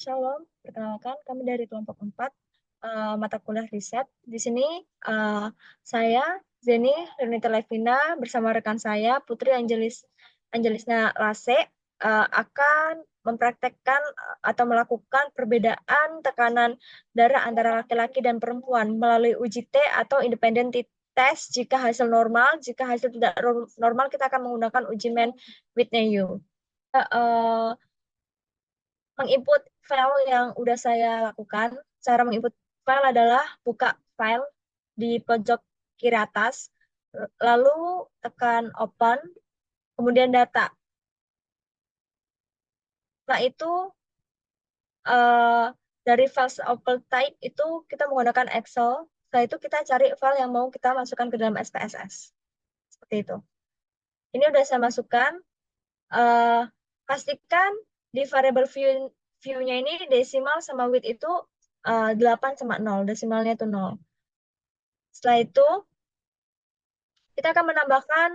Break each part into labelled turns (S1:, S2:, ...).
S1: Shalom, perkenalkan kami dari kelompok 4 mata kuliah riset. Di sini saya Zeni Renita Levina bersama rekan saya Putri Angelisna Lase akan mempraktekkan atau melakukan perbedaan tekanan darah antara laki-laki dan perempuan melalui uji T atau independent test. Jika hasil normal, jika hasil tidak normal, kita akan menggunakan uji Whitney-U. Menginput file yang udah saya lakukan. Cara menginput file adalah buka file di pojok kiri atas, lalu tekan open, kemudian data. Setelah itu dari file sample type itu kita menggunakan Excel. Setelah itu kita cari file yang mau kita masukkan ke dalam SPSS. Seperti itu. Ini udah saya masukkan. Pastikan di variable view-nya ini desimal sama width itu 8 sama 0. Desimalnya itu 0. Setelah itu, kita akan menambahkan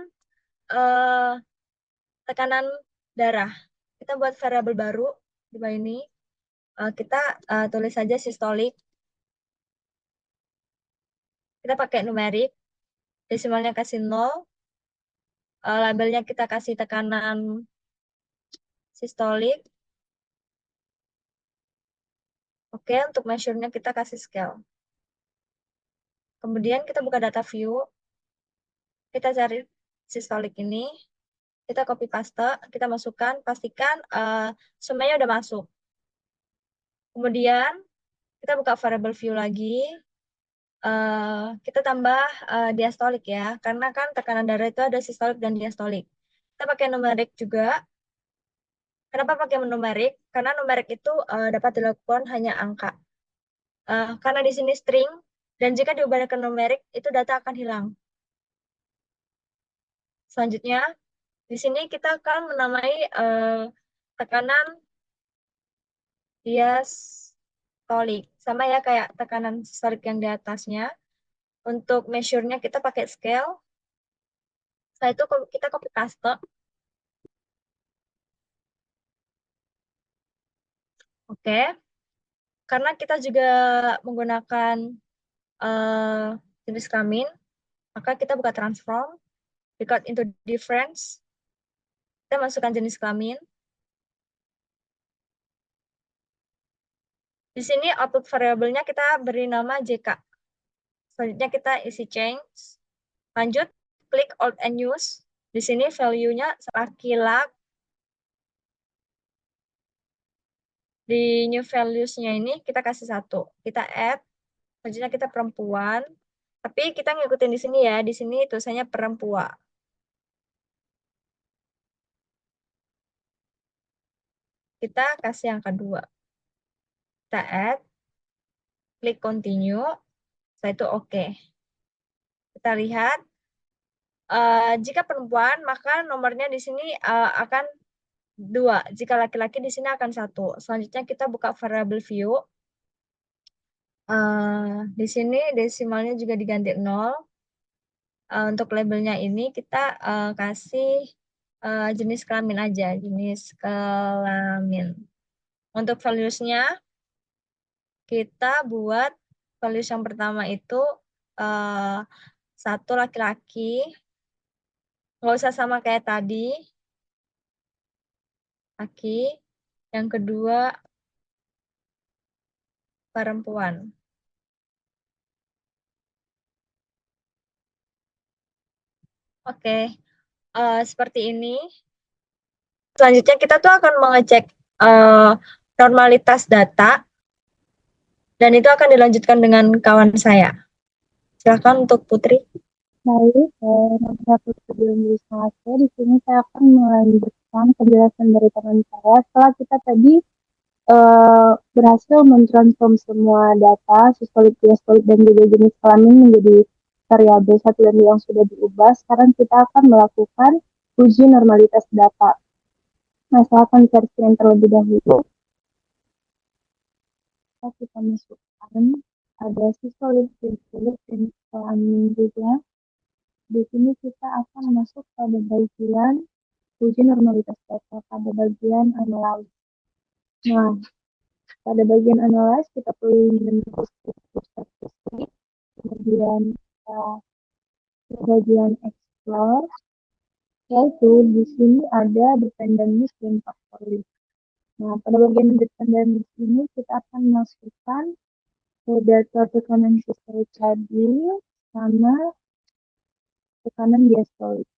S1: tekanan darah. Kita buat variabel baru di bawah ini. Kita tulis saja sistolik. Kita pakai numerik. Desimalnya kasih 0. Labelnya kita kasih tekanan sistolik. Oke, untuk measure-nya kita kasih scale. Kemudian kita buka data view. Kita cari sistolik ini. Kita copy paste, kita masukkan, pastikan semuanya udah masuk. Kemudian kita buka variable view lagi, kita tambah diastolik ya, karena kan tekanan darah itu ada sistolik dan diastolik. Kita pakai numerik juga. Kenapa pakai numerik? Karena numerik itu dapat dilakukan hanya angka. Karena di sini string, dan jika diubah ke numerik, itu data akan hilang. Selanjutnya, di sini kita akan menamai tekanan diastolik. Sama ya kayak tekanan sistolik yang di atasnya. Untuk measure-nya kita pakai scale. Setelah itu kita copy paste. Oke. Karena kita juga menggunakan jenis kelamin, maka kita buka transform, record into difference. Kita masukkan jenis kelamin. Di sini output variabelnya kita beri nama JK. Selanjutnya kita isi change. Lanjut, klik Alt and Use. Di sini value-nya laki-laki. Di new values-nya ini kita kasih 1. Kita add. Selanjutnya kita perempuan. Tapi kita ngikutin di sini ya. Di sini tulisannya perempuan. Kita kasih yang kedua. Kita add. Klik continue. Setelah itu oke. Kita lihat. Jika perempuan, maka nomornya di sini akan 2. Jika laki-laki di sini akan 1. Selanjutnya kita buka variable view. Di sini desimalnya juga diganti 0. Untuk labelnya ini kita kasih jenis kelamin aja, jenis kelamin. Untuk values-nya kita buat values yang pertama itu 1 laki-laki, nggak usah sama kayak tadi, laki. Yang kedua perempuan. Oke, seperti ini. Selanjutnya kita tuh akan mengecek normalitas data, dan itu akan dilanjutkan dengan kawan saya. Silakan untuk Putri.
S2: Baik, nama saya Putri Angelisna. Di sini saya akan melanjutkan penjelasan dari teman saya. Setelah kita tadi berhasil mentransform semua data, sistolik, diastolik, dan juga jenis kelamin menjadi variabel satu dan dua yang sudah diubah, sekarang kita akan melakukan uji normalitas data. Nah, saya akan cari screen terlebih dahulu. Kita masukkan ada sistolik, diastolik, dan kelamin juga. Di sini kita akan masuk pada bagian uji normalitas data pada bagian analysis. Nah, pada bagian analyze kita pilih bentuk statistik, kemudian bagian explore, yaitu di sini ada dependent list dan factor list. Nah, pada bagian dependent list ini kita akan masukkan data tekanan sistolik tadi sama tekanan diastolik.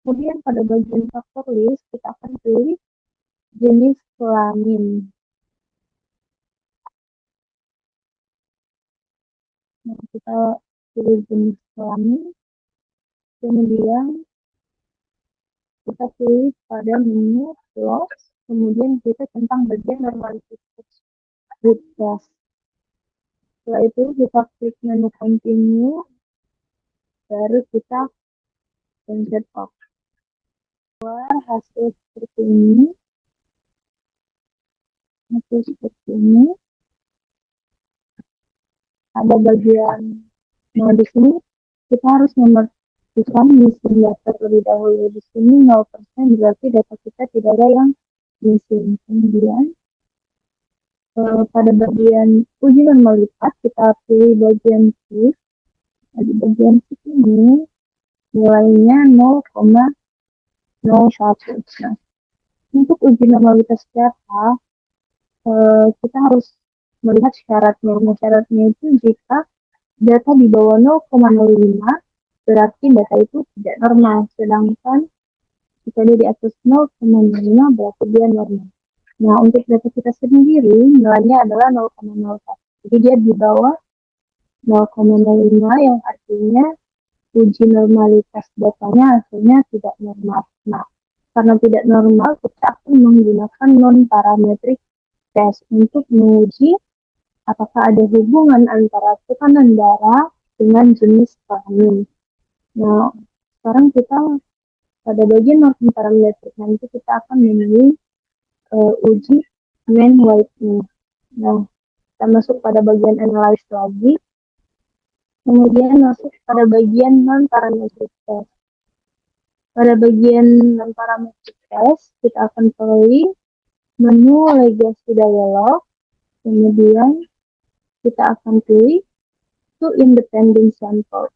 S2: Kemudian pada bagian faktor list kita akan pilih jenis kelamin. Nah, kita pilih jenis kelamin, kemudian kita pilih pada menu close, kemudian kita tentang bagian normalitas with test. Setelah itu kita klik menu continue, baru kita pencet off. Keluar hasil seperti ini. Ada bagian, nah di sini kita harus memastikan missing data terlebih dahulu. Di sini 0% berarti data kita tidak ada yang missing. Kemudian pada bagian uji normalitas kita pilih bagian shift. Di bagian shift ini nilainya 0,01. Nah, untuk uji normalitas data kita harus melihat syaratnya. Nah, syaratnya itu jika data di bawah 0,05 berarti data itu tidak normal, sedangkan jika dia di atas 0,05 berarti dia normal. Nah, untuk data kita sendiri nilainya adalah 0,01. Jadi dia di bawah 0,05 yang artinya uji normalitas datanya hasilnya tidak normal. Nah, karena tidak normal kita akan menggunakan non-parametric test untuk menguji apakah ada hubungan antara tekanan darah dengan jenis kelamin. Nah, sekarang kita pada bagian non-parametric nanti kita akan memilih uji mean whitening. Nah, kita masuk pada bagian analyze lagi, kemudian masuk pada bagian non-parametric test. Pada bagian non-parametric test kita akan pilih menu legacy dialog, kemudian kita akan pilih two independent sample.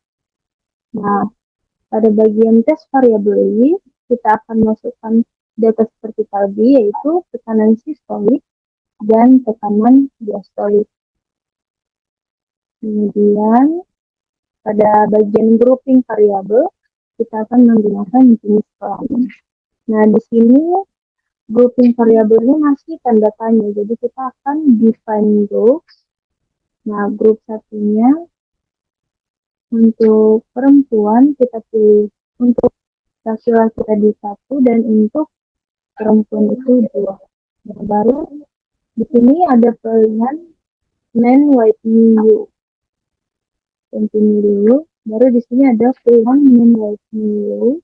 S2: Nah, pada bagian tes variabel ini kita akan masukkan data seperti tadi, yaitu tekanan sistolik dan tekanan diastolik. Kemudian pada bagian grouping variabel kita akan menggunakan jenis kelamin. Nah, di sini grouping variabelnya masih tanda tanya, jadi kita akan define groups. Nah, grup satunya untuk perempuan kita pilih, untuk laki-laki tadi 1 dan untuk perempuan itu 2. Nah, baru di sini ada pilihan men white new. Continue dulu. Baru di sini ada pilihan men white new.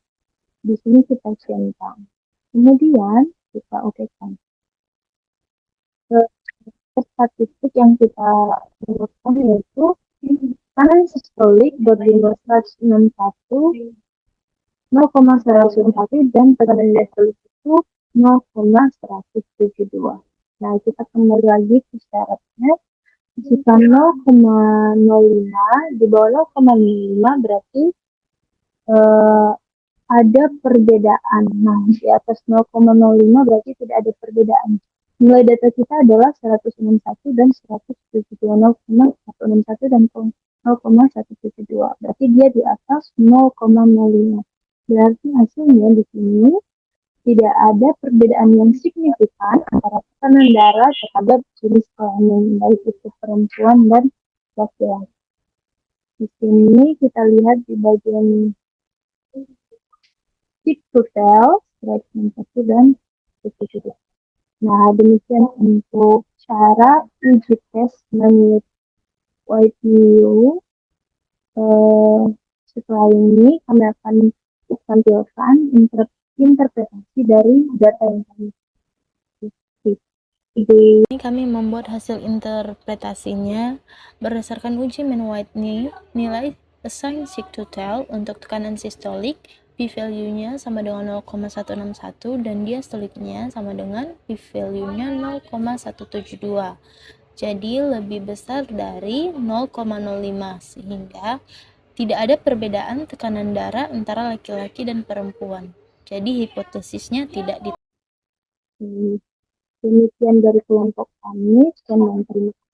S2: Di sini kita centang. Kemudian kita okekan. Statistik yang kita gunakan yaitu tekanan sistolik berjumlah 161, 0,101 dan tekanan diastolik itu 0,172. Nah, kita kembali lagi ke syaratnya. Jika 0,05 di bawah 0,05 berarti ada perbedaan. Nah, di atas 0,05 berarti tidak ada perbedaan. Nilai data kita adalah 161 dan 172, 0,161 dan 0,172. Berarti dia di atas 0,05. Berarti hasilnya di sini tidak ada perbedaan yang signifikan antara tekanan darah terhadap jenis kelamin, baik itu perempuan dan laki-laki. Di sini kita lihat di bagian stick to tell, fragment 1 dan 1. Nah, demikian untuk cara uji tes menurut white new. Setelah ini kami akan tampilkan interpretasi dari data yang kami
S3: ini kami membuat hasil interpretasinya berdasarkan uji mean whitening. Nilai assign seek to tell untuk tekanan sistolik p-value-nya sama dengan 0,161 dan diastoliknya sama dengan p-value-nya 0,172. Jadi lebih besar dari 0,05 sehingga tidak ada perbedaan tekanan darah antara laki-laki dan perempuan. Jadi hipotesisnya tidak
S2: Demikian dari kelompok kami, sekian dan terima kasih.